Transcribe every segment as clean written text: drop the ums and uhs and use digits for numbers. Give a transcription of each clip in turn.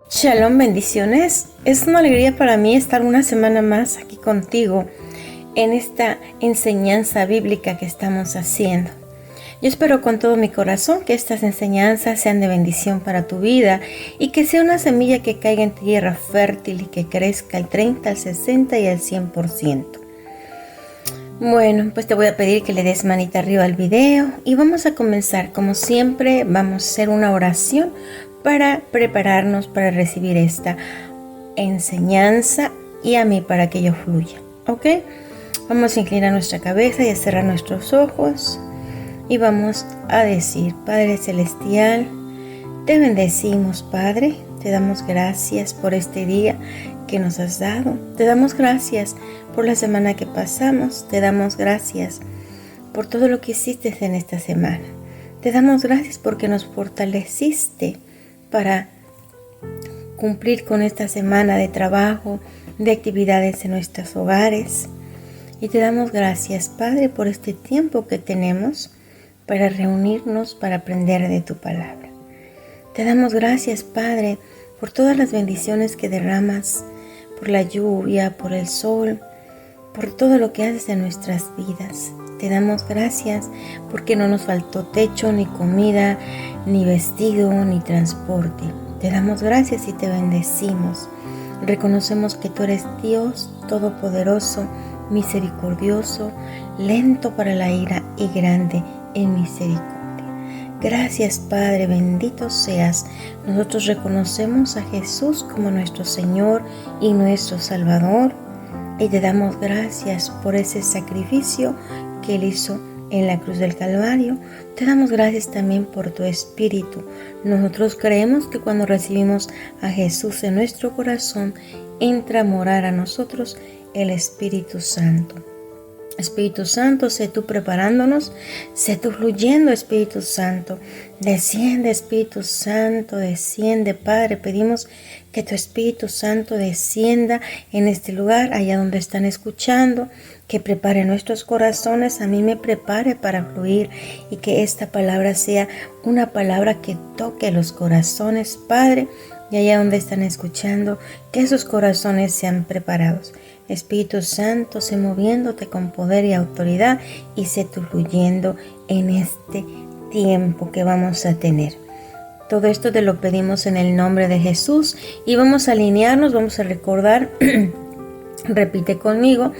Shalom, bendiciones. Es una alegría para mí estar una semana más aquí contigo en esta enseñanza bíblica que estamos haciendo. Yo espero con todo mi corazón que estas enseñanzas sean de bendición para tu vida y que sea una semilla que caiga en tierra fértil y que crezca al 30, al 60 y al 100%. Bueno, pues te voy a pedir que le des manita arriba al video y vamos a comenzar. Como siempre, vamos a hacer una oración para prepararnos para recibir esta enseñanza y a mí para que yo fluya, ¿ok? Vamos a inclinar nuestra cabeza y a cerrar nuestros ojos y vamos a decir: Padre Celestial, te bendecimos, Padre, te damos gracias por este día que nos has dado, te damos gracias por la semana que pasamos, te damos gracias por todo lo que hiciste en esta semana, te damos gracias porque nos fortaleciste para cumplir con esta semana de trabajo, de actividades en nuestros hogares. Y te damos gracias, Padre, por este tiempo que tenemos para reunirnos, para aprender de tu palabra. Te damos gracias, Padre, por todas las bendiciones que derramas, por la lluvia, por el sol, por todo lo que haces en nuestras vidas. Te damos gracias porque no nos faltó techo, ni comida, ni vestido, ni transporte. Te damos gracias y te bendecimos. Reconocemos que tú eres Dios todopoderoso, misericordioso, lento para la ira y grande en misericordia. Gracias, Padre, bendito seas. Nosotros reconocemos a Jesús como nuestro Señor y nuestro Salvador y te damos gracias por ese sacrificio que Él hizo en la cruz del Calvario. Te damos gracias también por tu Espíritu. Nosotros creemos que cuando recibimos a Jesús en nuestro corazón, entra a morar a nosotros el Espíritu Santo. Espíritu Santo, sé tú preparándonos, sé tú fluyendo, Espíritu Santo. Desciende, Espíritu Santo, desciende, Padre. Pedimos que tu Espíritu Santo descienda en este lugar, allá donde están escuchando, que prepare nuestros corazones, a mí me prepare para fluir y que esta palabra sea una palabra que toque los corazones, Padre, y allá donde están escuchando, que esos corazones sean preparados. Espíritu Santo, sé moviéndote con poder y autoridad y sé tú fluyendo en este tiempo que vamos a tener. Todo esto te lo pedimos en el nombre de Jesús y vamos a alinearnos, vamos a recordar, repite conmigo,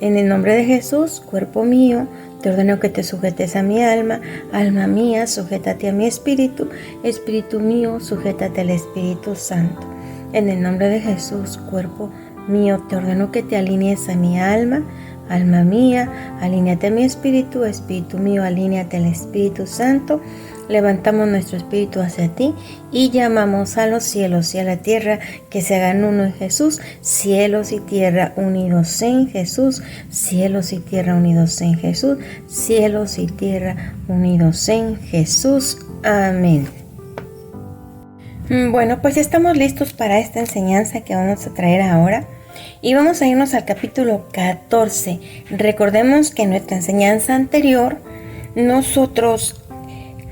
en el nombre de Jesús, cuerpo mío, te ordeno que te sujetes a mi alma, alma mía, sujétate a mi espíritu, espíritu mío, sujétate al Espíritu Santo. En el nombre de Jesús, cuerpo mío, te ordeno que te alinees a mi alma, alma mía, alíneate a mi espíritu, espíritu mío, alíneate al Espíritu Santo. Levantamos nuestro espíritu hacia ti y llamamos a los cielos y a la tierra que se hagan uno en Jesús, cielos y tierra unidos en Jesús, cielos y tierra unidos en Jesús, cielos y tierra unidos en Jesús. Amén. Bueno, pues estamos listos para esta enseñanza que vamos a traer ahora. Y vamos a irnos al capítulo 14. Recordemos que en nuestra enseñanza anterior nosotros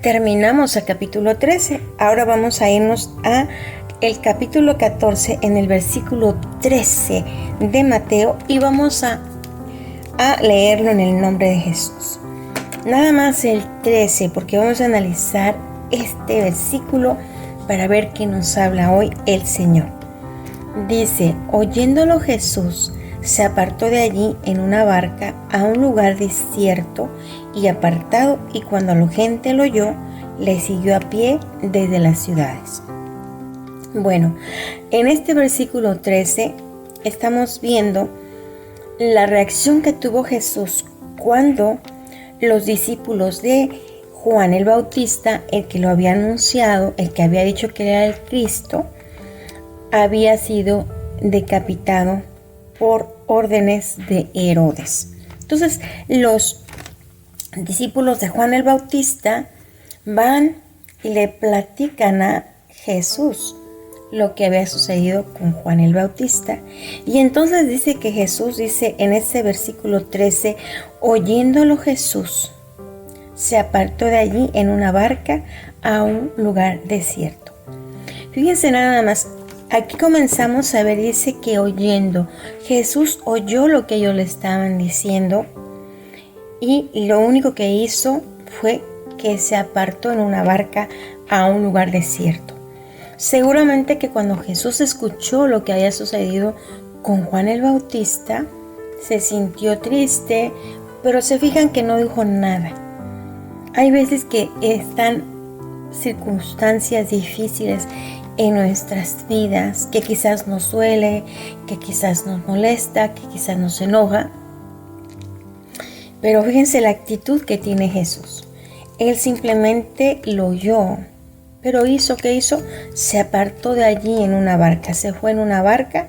terminamos el capítulo 13. Ahora vamos a irnos a el capítulo 14 en el versículo 13 de Mateo y vamos a leerlo en el nombre de Jesús. Nada más el 13 porque vamos a analizar este versículo para ver qué nos habla hoy el Señor. Dice: oyéndolo Jesús se apartó de allí en una barca a un lugar desierto y apartado, y cuando la gente lo oyó, le siguió a pie desde las ciudades. Bueno, en este versículo 13 estamos viendo la reacción que tuvo Jesús cuando los discípulos de Juan el Bautista, el que lo había anunciado, el que había dicho que era el Cristo, había sido decapitado por órdenes de Herodes. Entonces, los discípulos de Juan el Bautista van y le platican a Jesús lo que había sucedido con Juan el Bautista. Y entonces dice que Jesús dice en ese versículo 13, oyéndolo Jesús se apartó de allí en una barca a un lugar desierto. Fíjense nada más, aquí comenzamos a ver, dice que oyendo, Jesús oyó lo que ellos le estaban diciendo y lo único que hizo fue que se apartó en una barca a un lugar desierto. Seguramente que cuando Jesús escuchó lo que había sucedido con Juan el Bautista, se sintió triste, pero se fijan que no dijo nada. Hay veces que están circunstancias difíciles en nuestras vidas, que quizás nos duele, que quizás nos molesta, que quizás nos enoja. Pero fíjense la actitud que tiene Jesús. Él simplemente lo oyó, pero ¿qué hizo? Se apartó de allí en una barca, se fue en una barca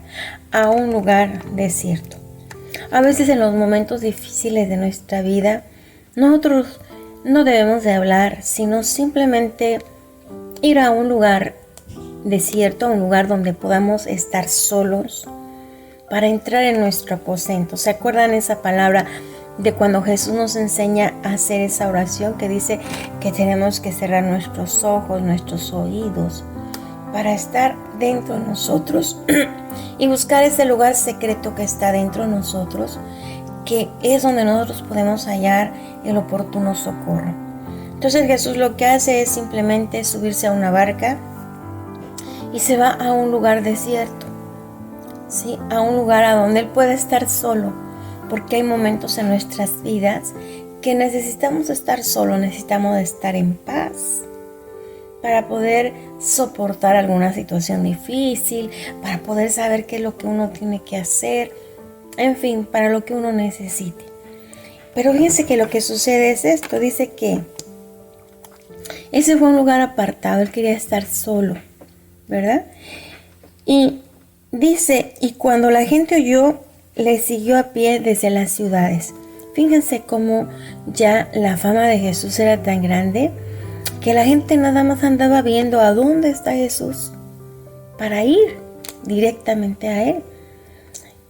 a un lugar desierto. A veces en los momentos difíciles de nuestra vida, nosotros no debemos de hablar, sino simplemente ir a un lugar desierto, a un lugar donde podamos estar solos para entrar en nuestro aposento. ¿Se acuerdan esa palabra de cuando Jesús nos enseña a hacer esa oración que dice que tenemos que cerrar nuestros ojos, nuestros oídos para estar dentro de nosotros y buscar ese lugar secreto que está dentro de nosotros, que es donde nosotros podemos hallar el oportuno socorro? Entonces Jesús lo que hace es simplemente subirse a una barca y se va a un lugar desierto, ¿sí? A un lugar a donde Él puede estar solo, porque hay momentos en nuestras vidas que necesitamos estar solos, necesitamos estar en paz para poder soportar alguna situación difícil, para poder saber qué es lo que uno tiene que hacer, en fin, para lo que uno necesite. Pero fíjense que lo que sucede es esto, dice que ese fue un lugar apartado, él quería estar solo, ¿verdad? Y dice, y cuando la gente oyó, le siguió a pie desde las ciudades. Fíjense cómo ya la fama de Jesús era tan grande que la gente nada más andaba viendo a dónde está Jesús para ir directamente a Él.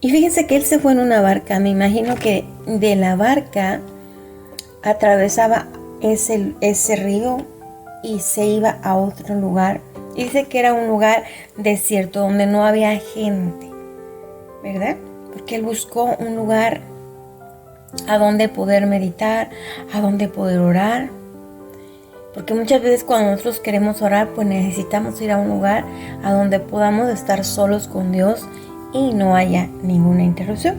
Y fíjense que Él se fue en una barca. Me imagino que de la barca atravesaba ese río y se iba a otro lugar. Y dice que era un lugar desierto donde no había gente, ¿verdad? Porque Él buscó un lugar a donde poder meditar, a donde poder orar. Porque muchas veces cuando nosotros queremos orar, pues necesitamos ir a un lugar a donde podamos estar solos con Dios y no haya ninguna interrupción.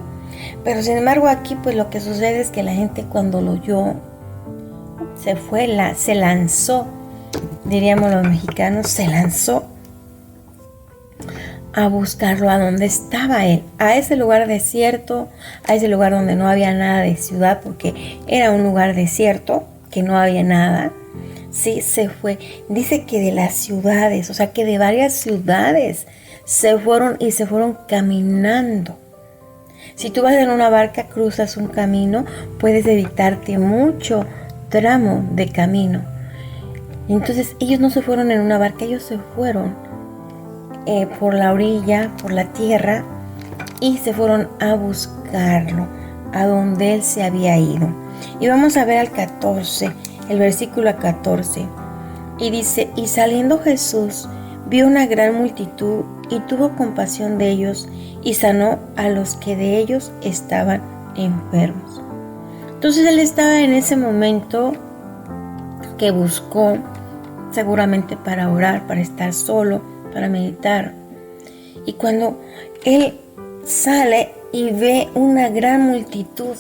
Pero sin embargo aquí pues lo que sucede es que la gente cuando lo oyó, se lanzó, diríamos los mexicanos, se lanzó a buscarlo a donde estaba Él, a ese lugar desierto, a ese lugar donde no había nada de ciudad, porque era un lugar desierto, que no había nada. Sí, se fue. Dice que de las ciudades, o sea que de varias ciudades se fueron y se fueron caminando. Si tú vas en una barca, cruzas un camino, puedes evitarte mucho tramo de camino. Entonces ellos no se fueron en una barca, ellos se fueron por la orilla, por la tierra, y se fueron a buscarlo, a donde Él se había ido. Y vamos a ver al 14, el versículo 14. Y dice, y saliendo Jesús, vio una gran multitud y tuvo compasión de ellos y sanó a los que de ellos estaban enfermos. Entonces Él estaba en ese momento que buscó, seguramente para orar, para estar solo, para meditar. Y cuando Él sale y ve una gran multitud,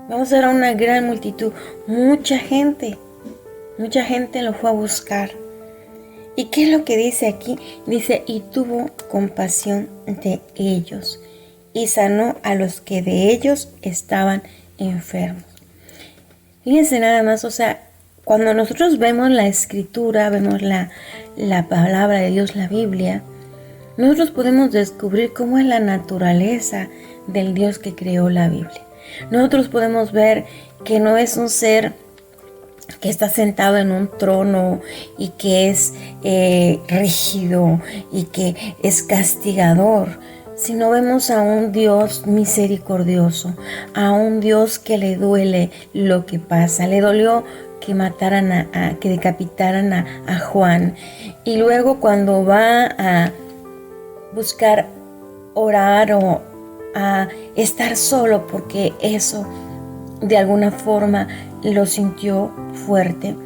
vamos a ver una gran multitud, mucha gente lo fue a buscar. ¿Y qué es lo que dice aquí? Dice, y tuvo compasión de ellos y sanó a los que de ellos estaban enfermos. Fíjense nada más, o sea, cuando nosotros vemos la escritura, vemos la palabra de Dios, la Biblia, nosotros podemos descubrir cómo es la naturaleza del Dios que creó la Biblia. Nosotros podemos ver que no es un ser que está sentado en un trono y que es rígido y que es castigador, sino vemos a un Dios misericordioso, a un Dios que le duele lo que pasa. Le dolió que mataran que decapitaran a Juan, y luego cuando va a buscar orar o a estar solo, porque eso de alguna forma lo sintió fuerte.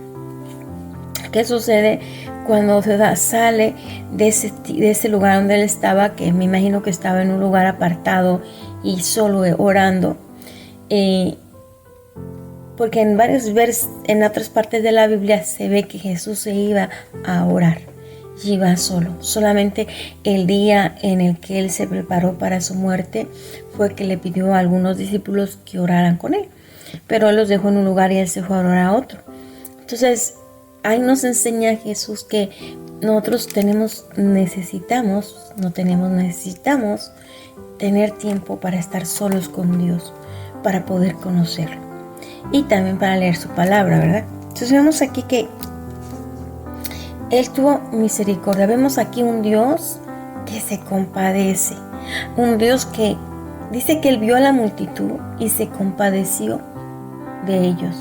¿Qué sucede cuando sale de ese lugar donde él estaba? Que me imagino que estaba en un lugar apartado y solo orando. Porque en otras partes de la Biblia se ve que Jesús se iba a orar. Y iba solo. Solamente el día en el que él se preparó para su muerte fue que le pidió a algunos discípulos que oraran con él. Pero él los dejó en un lugar y él se fue a orar a otro. Entonces, ahí nos enseña Jesús que nosotros necesitamos tener tiempo para estar solos con Dios, para poder conocerlo y también para leer su palabra, ¿verdad? Entonces vemos aquí que Él tuvo misericordia. Vemos aquí un Dios que se compadece, un Dios que dice que Él vio a la multitud y se compadeció de ellos.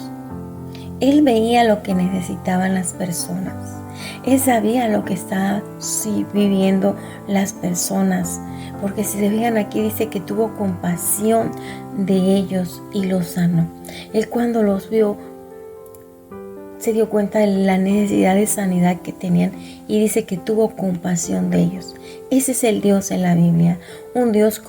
Él veía lo que necesitaban las personas. Él sabía lo que estaban viviendo las personas. Porque si se fijan aquí dice que tuvo compasión de ellos y los sanó. Él cuando los vio se dio cuenta de la necesidad de sanidad que tenían y dice que tuvo compasión de ellos. Ese es el Dios en la Biblia. Un Dios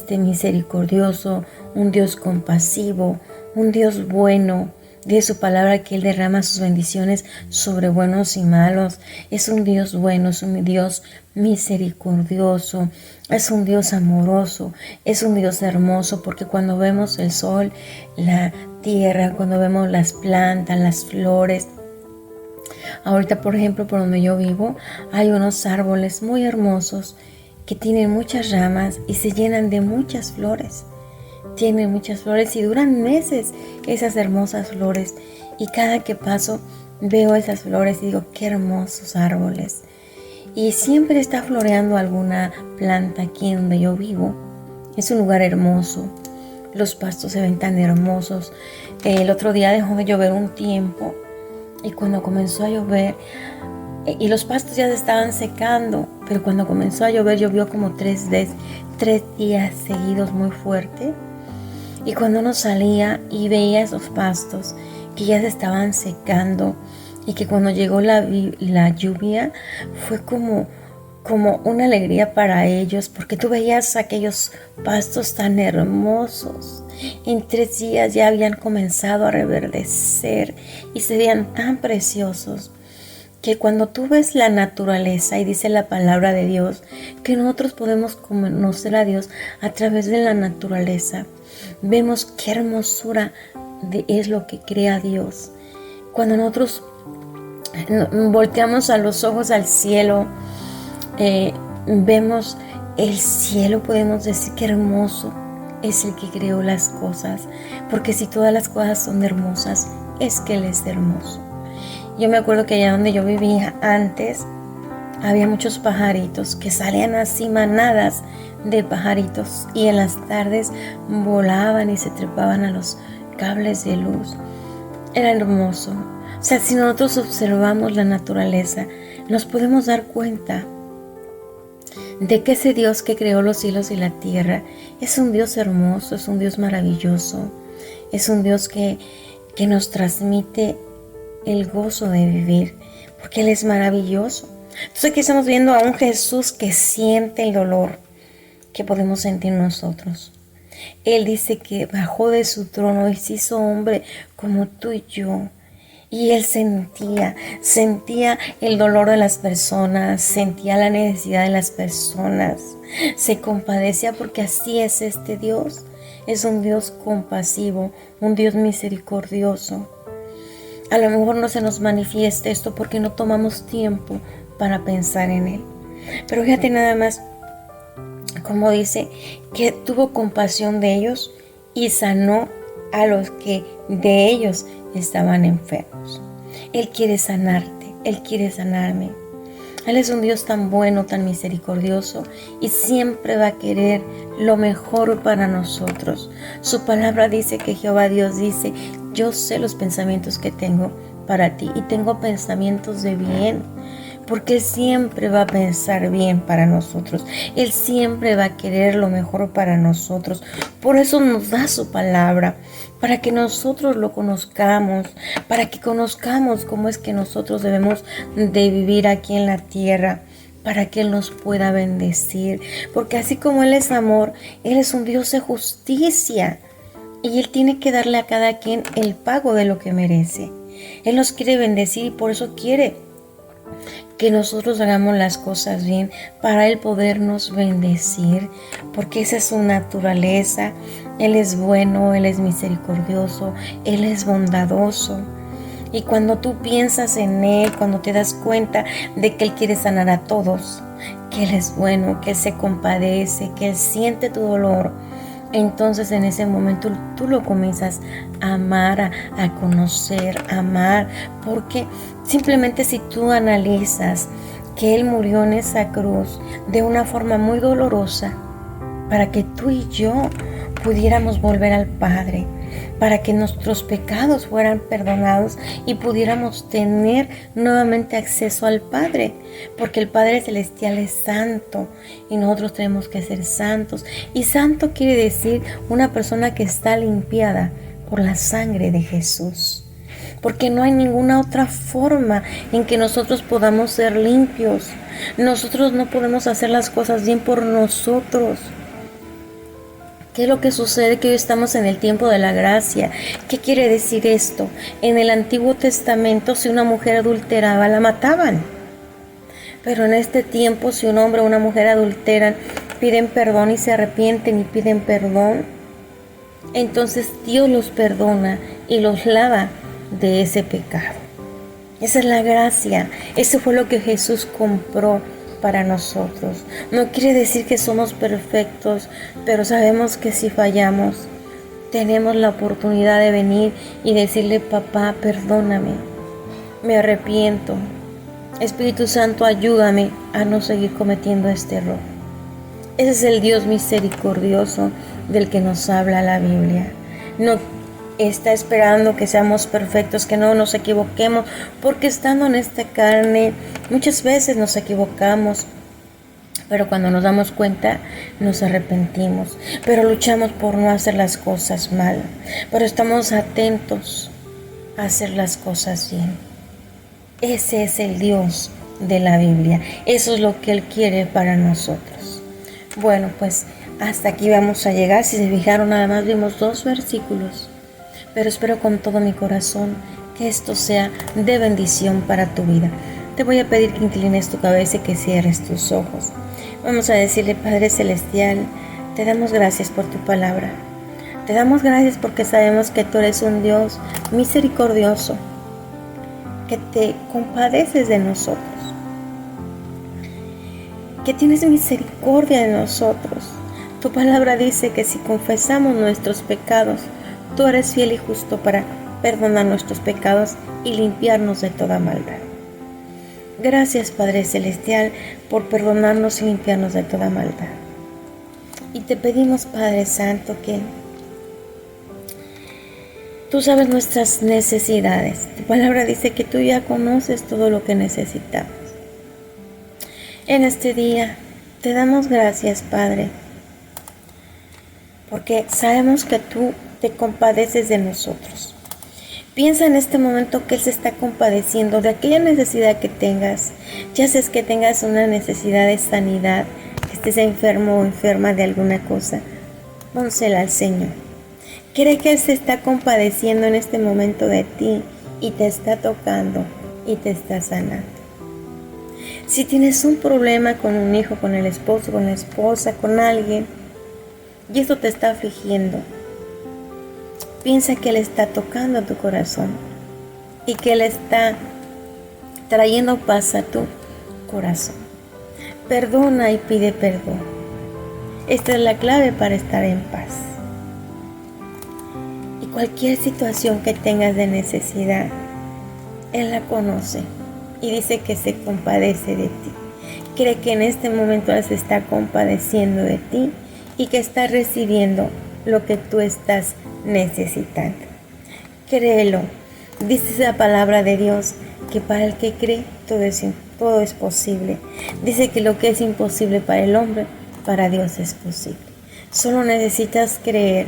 misericordioso, un Dios compasivo, un Dios bueno. De su palabra que Él derrama sus bendiciones sobre buenos y malos. Es un Dios bueno, es un Dios misericordioso, es un Dios amoroso, es un Dios hermoso, porque cuando vemos el sol, la tierra, cuando vemos las plantas, las flores. Ahorita, por ejemplo, por donde yo vivo, hay unos árboles muy hermosos que tienen muchas ramas y se llenan de muchas flores. Tienen muchas flores y duran meses esas hermosas flores. Y cada que paso veo esas flores y digo, qué hermosos árboles. Y siempre está floreando alguna planta aquí donde yo vivo. Es un lugar hermoso. Los pastos se ven tan hermosos. El otro día dejó de llover un tiempo. Y cuando comenzó a llover, y los pastos ya se estaban secando, pero cuando comenzó a llover llovió como 3 días seguidos muy fuerte. Y cuando uno salía y veía esos pastos que ya se estaban secando y que cuando llegó la lluvia fue como una alegría para ellos, porque tú veías aquellos pastos tan hermosos. En 3 días ya habían comenzado a reverdecer y se veían tan preciosos. Que cuando tú ves la naturaleza, y dice la palabra de Dios, que nosotros podemos conocer a Dios a través de la naturaleza. Vemos qué hermosura es lo que crea Dios. Cuando nosotros volteamos a los ojos al cielo, vemos el cielo, podemos decir que hermoso es el que creó las cosas. Porque si todas las cosas son hermosas, es que Él es hermoso. Yo me acuerdo que allá donde yo vivía antes, había muchos pajaritos que salían así, manadas de pajaritos, y en las tardes volaban y se trepaban a los cables de luz. Era hermoso. O sea, si nosotros observamos la naturaleza, nos podemos dar cuenta de que ese Dios que creó los cielos y la tierra es un Dios hermoso, es un Dios maravilloso, es un Dios que nos transmite el gozo de vivir, porque Él es maravilloso. Entonces aquí estamos viendo a un Jesús que siente el dolor que podemos sentir nosotros. Él dice que bajó de su trono y se hizo hombre como tú y yo. Y Él sentía el dolor de las personas, sentía la necesidad de las personas, se compadecía, porque así es este Dios. Es un Dios compasivo, un Dios misericordioso. A lo mejor no se nos manifiesta esto porque no tomamos tiempo para pensar en Él. Pero fíjate nada más como dice que tuvo compasión de ellos y sanó a los que de ellos estaban enfermos. Él quiere sanarte, Él quiere sanarme. Él es un Dios tan bueno, tan misericordioso y siempre va a querer lo mejor para nosotros. Su palabra dice que Jehová Dios dice, yo sé los pensamientos que tengo para ti y tengo pensamientos de bien, porque Él siempre va a pensar bien para nosotros. Él siempre va a querer lo mejor para nosotros. Por eso nos da su palabra, para que nosotros lo conozcamos, para que conozcamos cómo es que nosotros debemos de vivir aquí en la tierra, para que Él nos pueda bendecir. Porque así como Él es amor, Él es un Dios de justicia. Y Él tiene que darle a cada quien el pago de lo que merece. Él nos quiere bendecir y por eso quiere que nosotros hagamos las cosas bien para Él podernos bendecir, porque esa es su naturaleza. Él es bueno, Él es misericordioso, Él es bondadoso. Y cuando tú piensas en Él, cuando te das cuenta de que Él quiere sanar a todos, que Él es bueno, que Él se compadece, que Él siente tu dolor, entonces en ese momento tú lo comienzas a amar, a conocer, a amar, porque simplemente si tú analizas que Él murió en esa cruz de una forma muy dolorosa para que tú y yo pudiéramos volver al Padre, para que nuestros pecados fueran perdonados y pudiéramos tener nuevamente acceso al Padre, porque el Padre Celestial es santo y nosotros tenemos que ser santos. Y santo quiere decir una persona que está limpiada por la sangre de Jesús, porque no hay ninguna otra forma en que nosotros podamos ser limpios. Nosotros no podemos hacer las cosas bien por nosotros. ¿Qué es lo que sucede? Que hoy estamos en el tiempo de la gracia. ¿Qué quiere decir esto? En el Antiguo Testamento, si una mujer adulteraba, la mataban. Pero en este tiempo, si un hombre o una mujer adulteran, piden perdón y se arrepienten y piden perdón, entonces Dios los perdona y los lava de ese pecado. Esa es la gracia. Eso fue lo que Jesús compró para nosotros. No quiere decir que somos perfectos, pero sabemos que si fallamos, tenemos la oportunidad de venir y decirle: papá, perdóname, me arrepiento. Espíritu Santo, ayúdame a no seguir cometiendo este error. Ese es el Dios misericordioso del que nos habla la Biblia. No está esperando que seamos perfectos, que no nos equivoquemos, porque estando en esta carne muchas veces nos equivocamos, pero cuando nos damos cuenta nos arrepentimos, pero luchamos por no hacer las cosas mal, pero estamos atentos a hacer las cosas bien. Ese es el Dios de la Biblia. Eso es lo que Él quiere para nosotros. Bueno, pues hasta aquí vamos a llegar. Si se fijaron, nada más vimos 2 versículos, pero espero con todo mi corazón que esto sea de bendición para tu vida. Te voy a pedir que inclines tu cabeza y que cierres tus ojos. Vamos a decirle: Padre Celestial, te damos gracias por tu palabra. Te damos gracias porque sabemos que tú eres un Dios misericordioso, que te compadeces de nosotros, que tienes misericordia de nosotros. Tu palabra dice que si confesamos nuestros pecados, tú eres fiel y justo para perdonar nuestros pecados y limpiarnos de toda maldad. Gracias, Padre Celestial, por perdonarnos y limpiarnos de toda maldad. Y te pedimos, Padre Santo, que tú sabes nuestras necesidades. Tu palabra dice que tú ya conoces todo lo que necesitamos. En este día te damos gracias, Padre, porque sabemos que tú te compadeces de nosotros. Piensa en este momento que Él se está compadeciendo de aquella necesidad que tengas. Ya sea que tengas una necesidad de sanidad, que estés enfermo o enferma de alguna cosa, pónsela al Señor. Cree que Él se está compadeciendo en este momento de ti y te está tocando y te está sanando. Si tienes un problema con un hijo, con el esposo, con la esposa, con alguien, y esto te está afligiendo, piensa que Él está tocando tu corazón y que Él está trayendo paz a tu corazón. Perdona y pide perdón. Esta es la clave para estar en paz. Y Cualquier situación que tengas de necesidad, Él la conoce y dice que se compadece de ti. Cree que en este momento Él se está compadeciendo de ti y que está recibiendo lo que tú estás necesitando. Créelo. Dice la palabra de Dios que para el que cree todo es posible. Dice que lo que es imposible para el hombre, para Dios es posible. Solo necesitas creer.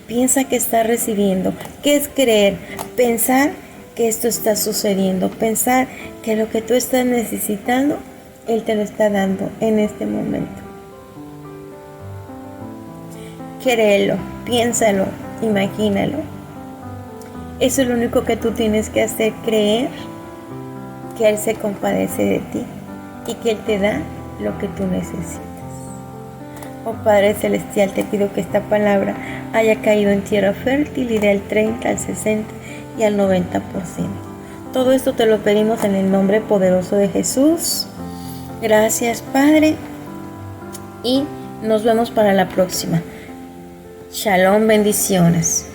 Piensa que estás recibiendo. ¿Qué es creer? Pensar que esto está sucediendo. Pensar que lo que tú estás necesitando, Él te lo está dando en este momento. Créelo, piénsalo, imagínalo. Eso es lo único que tú tienes que hacer, creer que Él se compadece de ti y que Él te da lo que tú necesitas. Oh Padre Celestial, te pido que esta palabra haya caído en tierra fértil y dé al 30, al 60 y al 90%. Todo esto te lo pedimos en el nombre poderoso de Jesús. Gracias, Padre, y nos vemos para la próxima. Shalom, bendiciones.